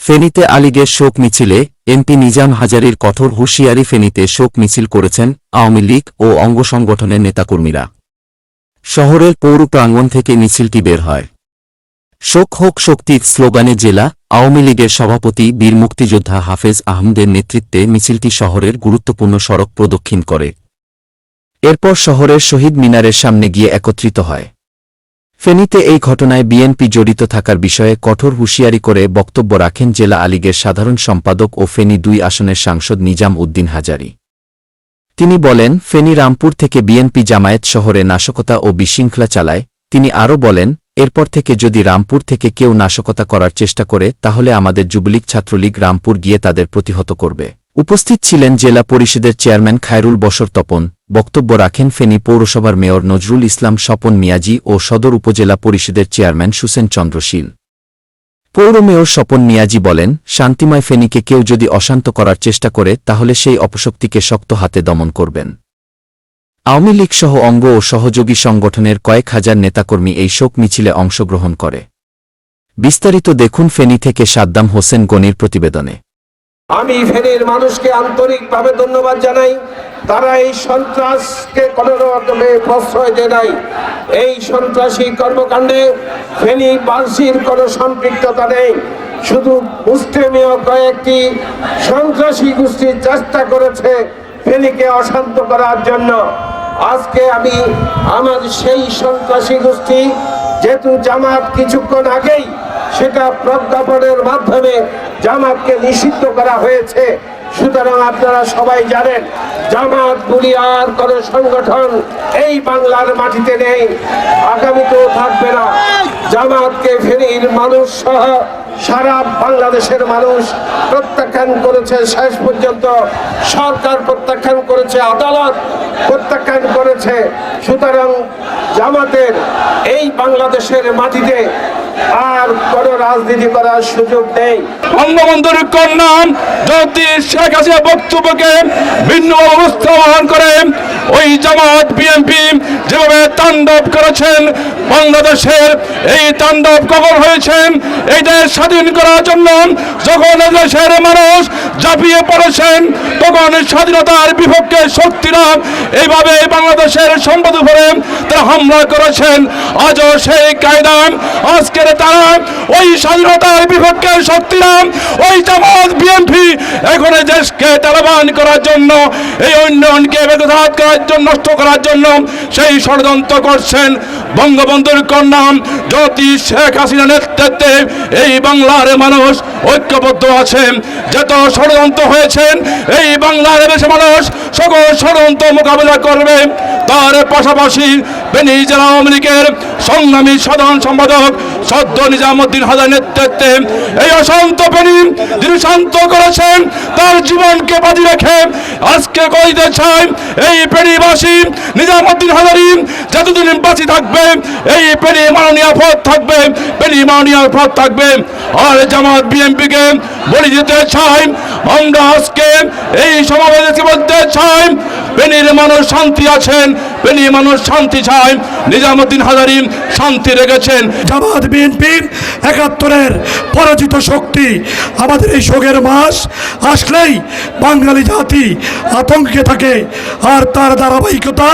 ফেনীতে আলীগের শোক মিছিলে এমপি নিজাম হাজারীর কঠোর হুঁশিয়ারি। ফেনীতে শোক মিছিল করেছেন আওয়ামী লীগ ও অঙ্গ সংগঠনের নেতাকর্মীরা। শহরের পৌর প্রাঙ্গণ থেকে মিছিলটি বের হয়। শোক হোক শক্তির স্লোগানে জেলা আওয়ামী লীগের সভাপতি বীর মুক্তিযোদ্ধা হাফেজ আহমদের নেতৃত্বে মিছিলটি শহরের গুরুত্বপূর্ণ সড়ক প্রদক্ষিণ করে। এরপর শহরের শহীদ মিনারের সামনে গিয়ে একত্রিত হয়। ফেনীতে এই ঘটনায় বিএনপি জড়িত থাকার বিষয়ে কঠোর হুঁশিয়ারি করে বক্তব্য রাখেন জেলা আলীগের সাধারণ সম্পাদক ও ফেনী ২ আসনের সাংসদ নিজাম উদ্দিন হাজারী। তিনি বলেন, ফেনী রামপুর থেকে বিএনপি জামায়াত শহরে নাশকতা ও বিশৃঙ্খলা চালায়। তিনি আরও বলেন, এরপর থেকে যদি রামপুর থেকে কেউ নাশকতা করার চেষ্টা করে তাহলে আমাদের যুবলীগ ছাত্রলীগ রামপুর গিয়ে তাদের প্রতিহত করবে। উপস্থিত ছিলেন জেলা পরিষদের চেয়ারম্যান খায়রুল বশর তপন। বক্তব্য রাখেন ফেনী পৌরসভার মেয়র নজরুল ইসলাম স্বপন মিয়াজি ও সদর উপজেলা পরিষদের চেয়ারম্যান সুসেন চন্দ্র শীল। পৌর মেয়র স্বপন মিয়াজি বলেন, শান্তিময় ফেনীকে কেউ যদি অশান্ত করার চেষ্টা করে তাহলে সেই অপশক্তিকে শক্ত হাতে দমন করবেন। আওয়ামী লীগ সহ অঙ্গ ও সহযোগী সংগঠনের কয়েক হাজার নেতাকর্মী এই শোক মিছিলে অংশগ্রহণ করে। বিস্তারিত দেখুন ফেনী থেকে সাদ্দাম হোসেন গনির প্রতিবেদনে। আমি ফেনীর মানুষকে আন্তরিকভাবে ধন্যবাদ জানাই। তারা এই সন্ত্রাসকে কোনো রকমে প্রশ্রয় দেয় নাই। এই সন্ত্রাসী কর্মকাণ্ডে ফেনীবাসীর কোনো সম্পৃক্ততা নেই। শুধু মুষ্টিমেয় কয়েকটি সন্ত্রাসী গোষ্ঠী চেষ্টা করেছে ফেনীকে অশান্ত করার জন্য। আজকে আমি আমার সেই সন্ত্রাসী গোষ্ঠী, যেহেতু জামাত কিছুক্ষণ আগেই সেটা প্রজ্ঞাপনের মাধ্যমে জামাতকে নিষিদ্ধ করা হয়েছে, সুতরাং আপনারা সবাই জানেন জামাত বলি আর কোন সংগঠন এই বাংলার মাটিতে নেই, আগামীতেও থাকবে না। জামাতকে ফেনীর মানুষ সহ সারা বাংলাদেশের মানুষ প্রত্যাখ্যান করেছে, শেষ পর্যন্ত সরকার প্রত্যাখ্যান করেছে, আদালত প্রত্যাখ্যান করেছে। সুতরাং জামাতের এই বাংলাদেশের মাটিতে আর কোন রাজনীতি করার সুযোগ নেই। বঙ্গবন্ধুর কন্যা যদি শেখ হাসিনা বক্তব্যকে ভিন্ন উপস্থাপন করে ওই জামাত বিএনপি যেভাবে তাণ্ডব করেছেন বাংলাদেশের, এই তাণ্ডব কখন হয়েছেন এই দেশ স্বাধীন করার জন্য। যখন দেশের মানুষ ঝাঁপিয়ে পড়েছেন তখন স্বাধীনতার বিপক্ষে শক্তিরা এইভাবে বাংলাদেশের সম্পদ উপরে তারা হামলা করেছেন। আজও সেই কায়দা আজকের তারা ওই স্বাধীনতার বিপক্ষে শক্তিরা ওই জামাত বিএনপি এখন দেশকে তালেবান করার জন্য, এই উন্নয়নকে বেদঘাত করার জন্য, নষ্ট করার জন্য সেই ষড়যন্ত্র করছেন। বঙ্গবন্ধুর কন্যা জ্যোতি শেখ হাসিনার নেতৃত্বে এই বাংলার মানুষ ঐক্যবদ্ধ আছেন। যত ষড়যন্ত্র হয়েছেন এই বাংলার দেশের মানুষ সকল ষড়যন্ত্র মোকাবিলা করবে। তার পাশাপাশি ফেনী জেলা আওয়ামী লীগের সংগ্রামী সাধারণ সম্পাদক সদ্য নিজাম উদ্দিন হাজার নেতৃত্বে এই অশান্ত ফেনী যিনি শান্ত করেছেন, তার জীবনকে বাজি রেখে আজকে কইতে চাই এই ফেনীবাসী নিজাম উদ্দিন হাজারী যতদিন বাঁচি থাকবে এই ফেনী মাননীয় পথ থাকবে, ফেনী মাননীয় পথ থাকবে। আর জামাত বিএনপিকে বলে দিতে চাই, আমরা আজকে এই সমাবেশে বলতে চাই ফেনীর মানুষ শান্তি আছেন, ফেনী মানুষ শান্তি চায়। নিজামুদ্দিন হাজারী শান্তি রেখেছেন। জামাত বিএনপি ৭১-এর পরাজিত শক্তি। আমাদের এই শোকের মাস আসলেই বাঙালি জাতি আতঙ্কে থাকে, আর তার ধারাবাহিকতা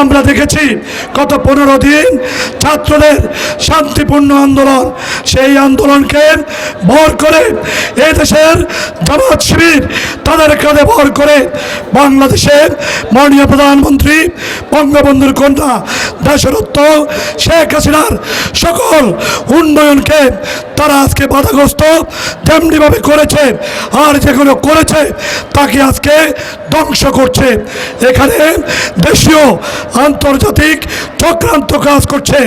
আমরা দেখেছি গত ১৫ দিন ছাত্রদের শান্তিপূর্ণ আন্দোলন। সেই আন্দোলনকে ভর করে এই দেশের জামাত শিবির তাদের কাঁধে ভর করে বাংলাদেশের মাননীয় প্রধানমন্ত্রী বঙ্গবন্ধুর কন্যা দেশরত্ন শেখ হাসিনার সকল উন্নয়নকে তারা আজকে বাধাগ্রস্ত তেমনিভাবে করেছে, আর যেগুলো করেছে তাকে আজকে ধ্বংস করছে। এখানে দেশীয় আন্তর্জাতিক চক্রান্ত কাজ করছে।